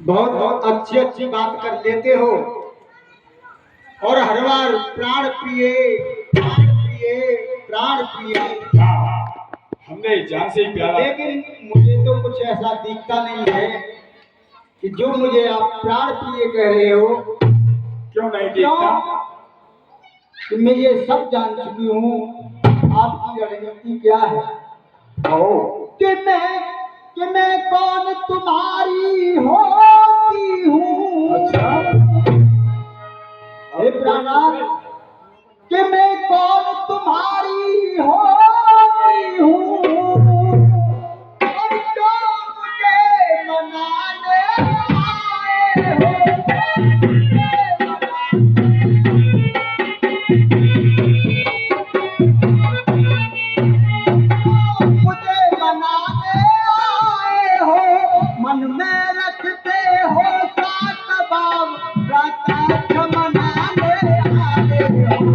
बहुत बहुत अच्छी अच्छी बात कर लेते हो और हर बार प्राण प्रिय प्राण प्रिय प्राण प्रिय। हाँ, हमने जान से ही प्यारा। लेकिन मुझे तो कुछ ऐसा दिखता नहीं है कि जो मुझे आप प्राण प्रिय कह रहे हो। क्यों नहीं दिखता? कि मैं ये सब जान चुकी हूँ आपकी रणनीति क्या है। कि मैं कौन तुम्हारी होती हूँ। अच्छा, हे प्राणा, कि मैं कौन तुम्हारी होती हूँ और जो मुझे मनाने आए हो, मुझे मनाने आए हो, मन में रखते हो सात बाब प्रातः मनाने आए हो।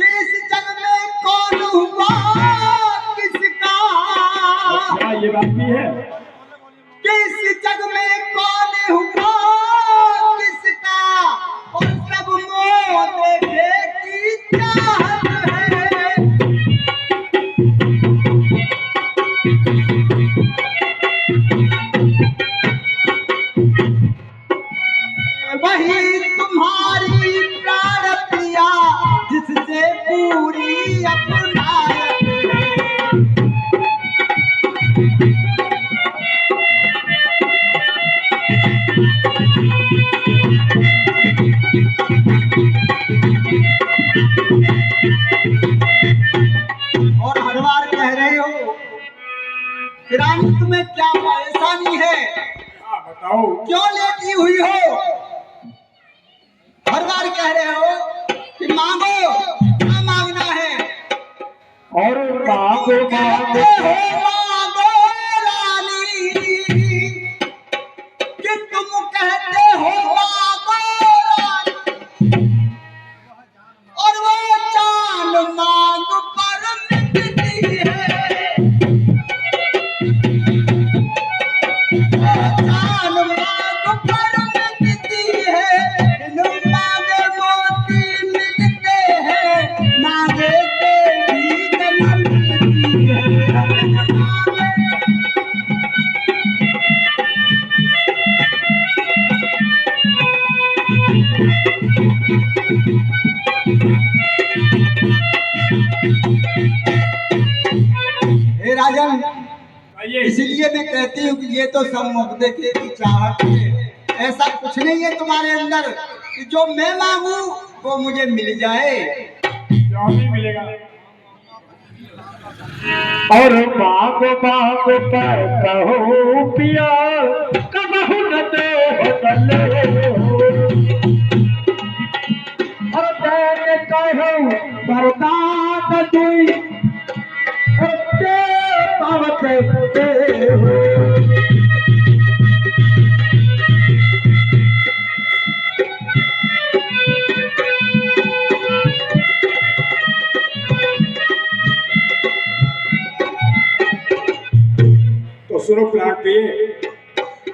इस जग में कौन हुआ किसका। अच्छा, ये बात भी है। किस जग में कौन हुआ किसका और सब मोह देखे की चाहत है। वही तुम्हारी प्राण प्रिया जिससे पूरी अपनायत है। और हर बार कह रहे हो कि रानी तुम्हें क्या परेशानी है। हाँ, बताओ। क्यों लेटी हुई हो। हर बार कह रहे हो कि मांगो, क्या मांगना है। और मांगो कहते मांगो हो मांगो रानी, कि तुम कहते हो मांगो रानी और वो जान मांग पर मिटती है। जान मांग पर मिटती है। बिन मांगे मोती मिलते हैं, मांगे से भी जन्म मिलती है। हे राजन, आइए। इसलिए मैं कहती हूँ कि ये तो सब मुक्ति की चाहत है। ऐसा कुछ नहीं है तुम्हारे अंदर कि जो मैं मांगू वो मुझे मिल जाए। क्यों नहीं मिलेगा? और मांगो मांगो पर कहो पिया, कबहू न दे हो गले हो। और तेरे कहो बरदात दुई, और ते पावत दे हो। तो सुनो प्लाट पे।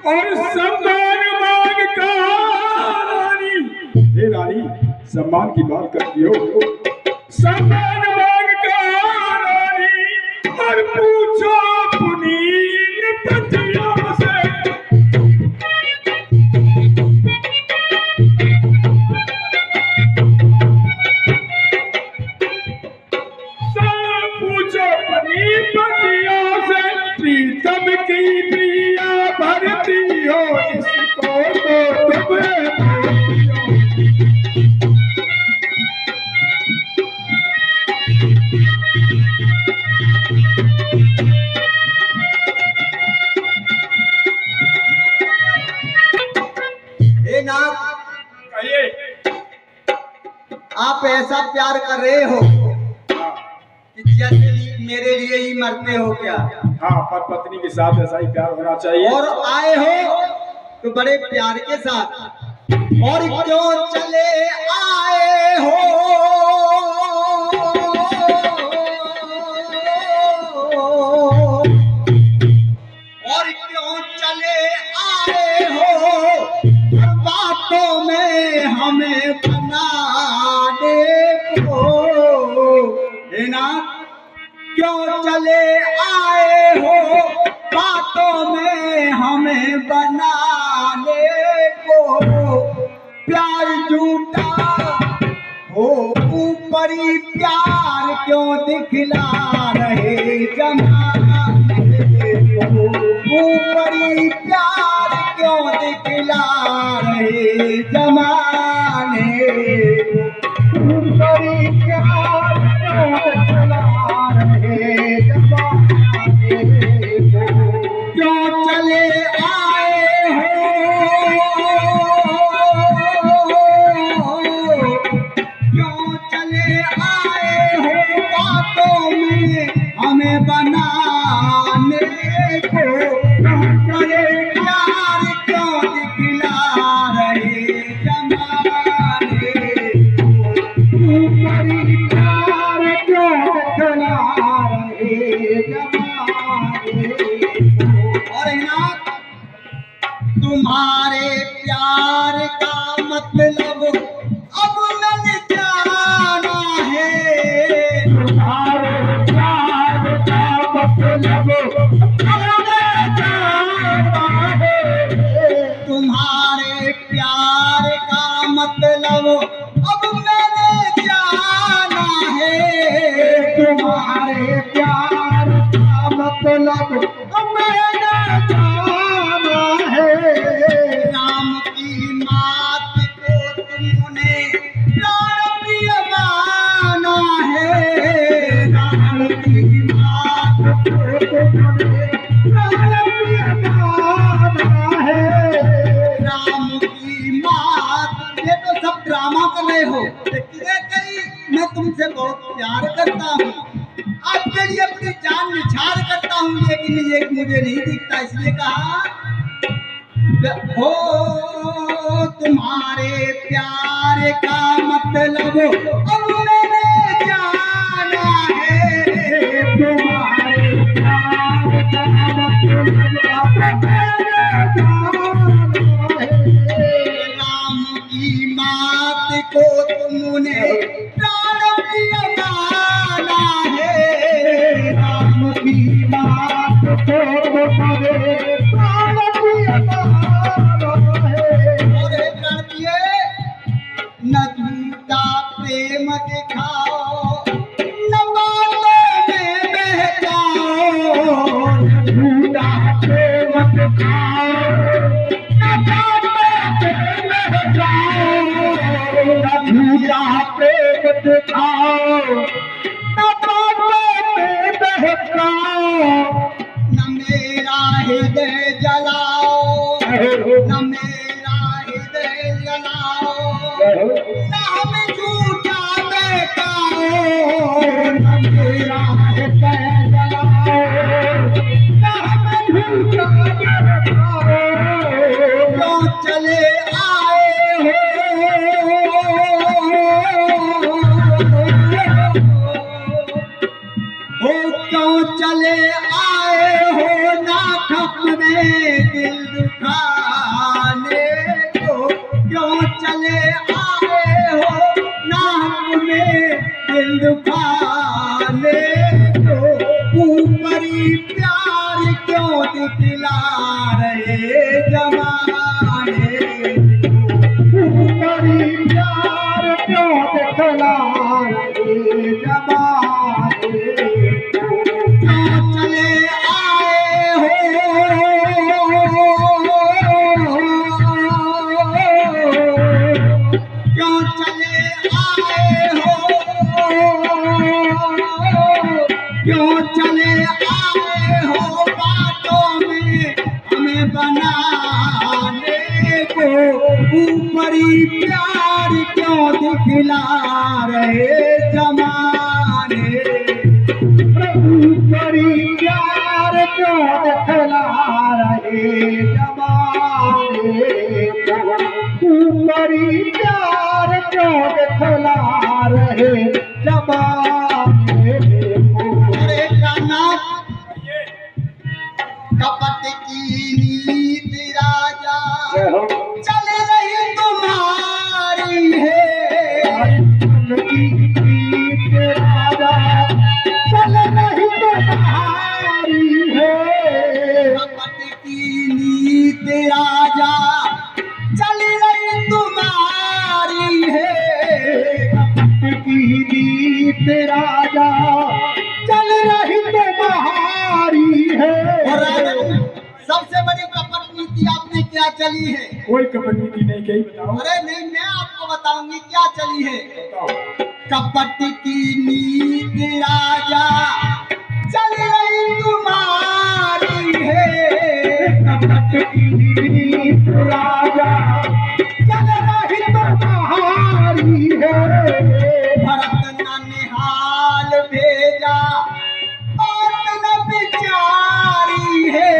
और सम्मान मांग का रानी, हे रानी, सम्मान की बात करती हो। सम्मान मांग का रानी, और पूछो अपनी पतियों से। सब पूछो अपनी पतियों से, प्रीतम की प्रिया भरती हो इसको तो तुम्हें भरती हो। हे नाथ, कहिए। आप ऐसा प्यार कर रहे हो कि जैसे मेरे लिए ही मरते हो क्या? हाँ, पर पत्नी के साथ ऐसा ही प्यार होना चाहिए। और आए हो तो बड़े प्यार के साथ, और क्यों चले आए हो? और क्यों चले आए हो? बातों में हमें बनाने को, है ना? क्यों चले आए हो? बातों में हमें बनाने को, प्यार झूठा हो ऊपरी प्यार क्यों दिखला रहे जमाने को? ऊपरी प्यार क्यों दिखला रहे जमाने को? ऊपरी प्यार क्यों दिखला रहे जमाने को? क्यों चले आए हो? क्यों चले आए हो? बातों में हमें बनाने को, ऊपरी प्यार क्यों दिखला रहे जमाने को? ऊपरी प्यार क्यों दिखला रहे जमाने को? और ना तुम्हारे प्यार का मतलब अब मैंने जाना है। तुम्हारे प्यार का मतलब अब मैं जानता है। तुम्हारे प्यार का मतलब अब मैंने जाना है। तुम्हारे प्यार का मतलब अब मैंने जाना है। राम की मात को तुमने प्राण प्रिय माना है। राम की मात को तुमने प्राण प्रिय माना है। राम की मात, ये तो सब ड्रामा कर रहे हो। मैं तुमसे बहुत प्यार करता हूँ, आपके लिए अपनी जान निछार करता हूँ, लेकिन ये मुझे नहीं दिखता, इसलिए कहा हो तुम्हारे प्यार का मतलब अब मैंने जाना है। तुम्हारे प्यार का मतलब अब मैंने जाना है। राम की मात को तुमने प्राण प्रिय माना है। राम की बात को तुमने प्राण प्रिय माना है। और हे प्राण प्रिय, न झूठा प्रेम दिखाओ, न बातों में बहकाओ। झूठा प्रेम दिखाओ, न बातों में बहकाओ। झूठा प्रेम दिखाओ, न बातों में बहकाओ। न मेरा हृदय जलाओ, न मेरा हृदय जलाओ, न हमें झूठा बहकाओ। न मेरा हृदय जलाओ, न हमें झूठा बहकाओ। क्यों चले आए हो? क्यों चले आए हो? ना अपने दिल दुखाने को। क्यों चले आए हो? ना अपने दिल दुखाने को। ऊपरी प्यार क्यों दिखला रहे जमाने को? ऊपरी प्यार क्यों दिखला रहे जमाने को? क्यों चले आए हो? क्यों चले आए हो? क्यों चले आए हो? बातों में हमें बनाने को। ऊपरी प्यार क्यों दिखला रहे जमाने। जमाने को ऊपरी प्यार क्यों दिखला रहे जमाने को। अरे रामनाथ, कपट की नीति राजा चल रही तुम्हारी है। राजा चल रही तुम्हारी है। कपट की नीति राजा चल रही तुम्हारी है। कपट की नीति राजा चल रही तुम्हारी है। और राजन, सबसे बड़ी कपट नीति आपने क्या चली है? कोई कपट नीति नहीं कही, बताओ। अरे नहीं, मैं आपको बताऊंगी क्या चली है। बताओ। कपट की नीति राजा चल रही तुम्हारी है। कपट की नीति राजा चल रही तुम्हारी है। भरत न निहाल भेजा, बात न विचारी है।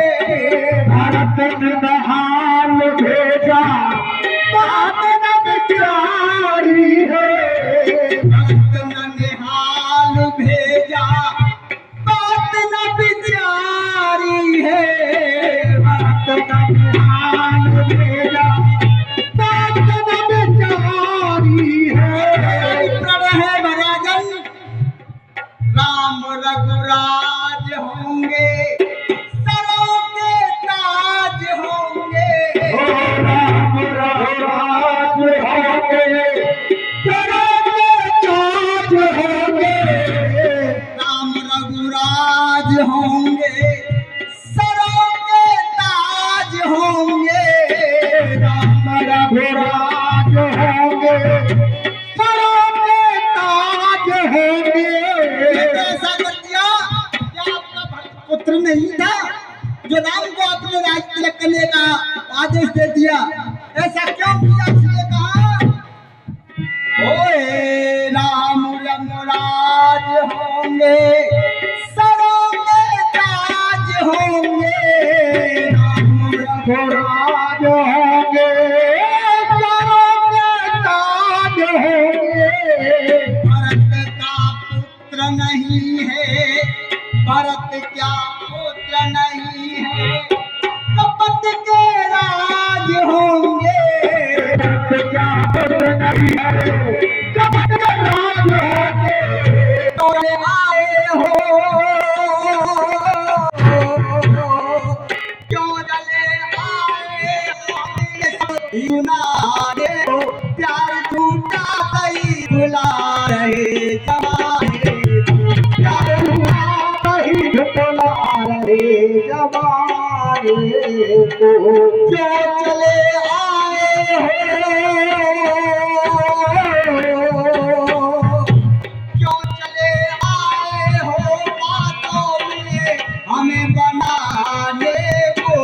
भरत ने हाल भेजा, बात न विचारी है। भरत न निहाल भेजा, बात न विचारी है। भरत ने हाल भेजा, बात न विचारी है। प्रण है भराजन, राम रघुराज होंगे, सरों के ताज होंगे। राम रघुराज होंगे, सरों के ताज होंगे। राम रघुराज होंगे, सरों के ताज होंगे। राम रघुराज होंगे, सरों के ताज होंगे। ऐसा कर दिया कि आपका भक्त पुत्र नहीं था जो राम को अपने राज तिलक करने का आदेश दे दिया। ऐसा क्यों किया? इसलिए कहा, ओए राम रघुराज होंगे, सरों के ताज होंगे। राम रघुराज होंगे, सरों के ताज होंगे। भरत का पुत्र नहीं है, भरत क्या पुत्र नहीं है। कपट के राज होंगे। क्या पुत्र नहीं है, कपट के राज होंगे। तोड़े आए हो, क्यों जले आए हो? युनाने हो, प्यार झूठा कहीं बुला रहे जमाने। प्यार हुआ कहीं झुकला रहे जमाने को। क्यों चले आए हो, क्यों चले आए हो बातों में हमें बनाने को।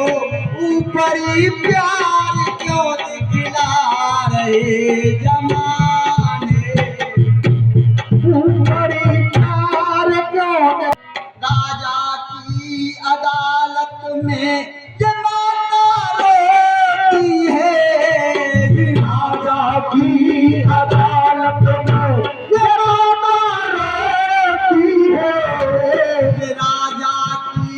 ऊपरी प्यार क्यों दिखला रहे जमाने। ऊपरी प्यार क्यों राजा की अदालत में ये माता रोती है। राजा की अदालत में ये माता रोती है। राजा की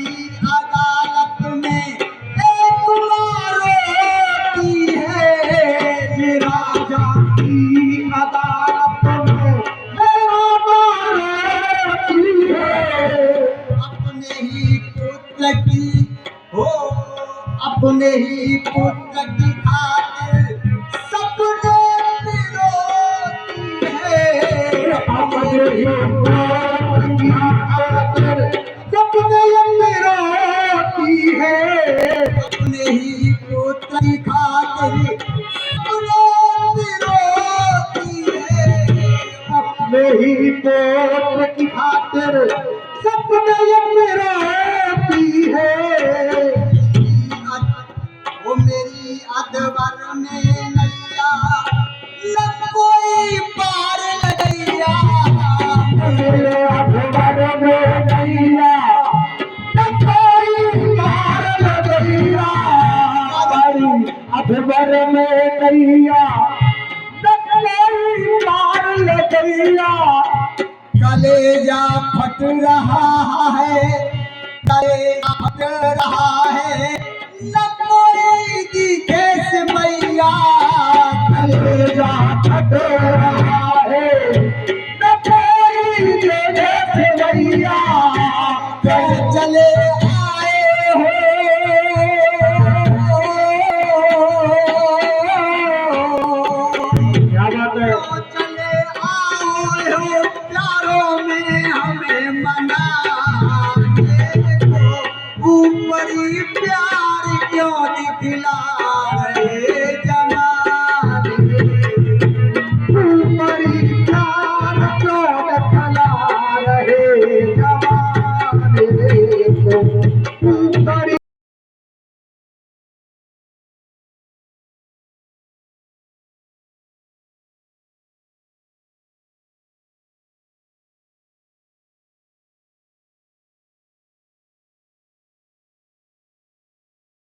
अदालत में एक माँ रोती है। राजा की अदालत में ये माता रोती है। अपने ही पुत्र की हो, अपने ही पुत्र की खातिर सपने रोती है। अपने ही पुत्र की खातिर सपने रोती है। अपने ही पुत्र की खातिर सपने रोती है। अपने ही पुत्र की खातिर सपने रोती है। वो मेरी अधवर में नैया, न कोई पार लगैया। मेरे अधवर में नैया, न कोई पार लगैया। नैया कोई पार लगैया कलेजा फट रहा है, कलेजा फट रहा है, न कोई दिखे से मैया। कलेजा फट रहा है न कोई देखे से भैया कल चले आए हो, क्या बात है तो चले आए हो प्यारों में हमें मनाने को, ऊपरी प्यार क्यों दिखला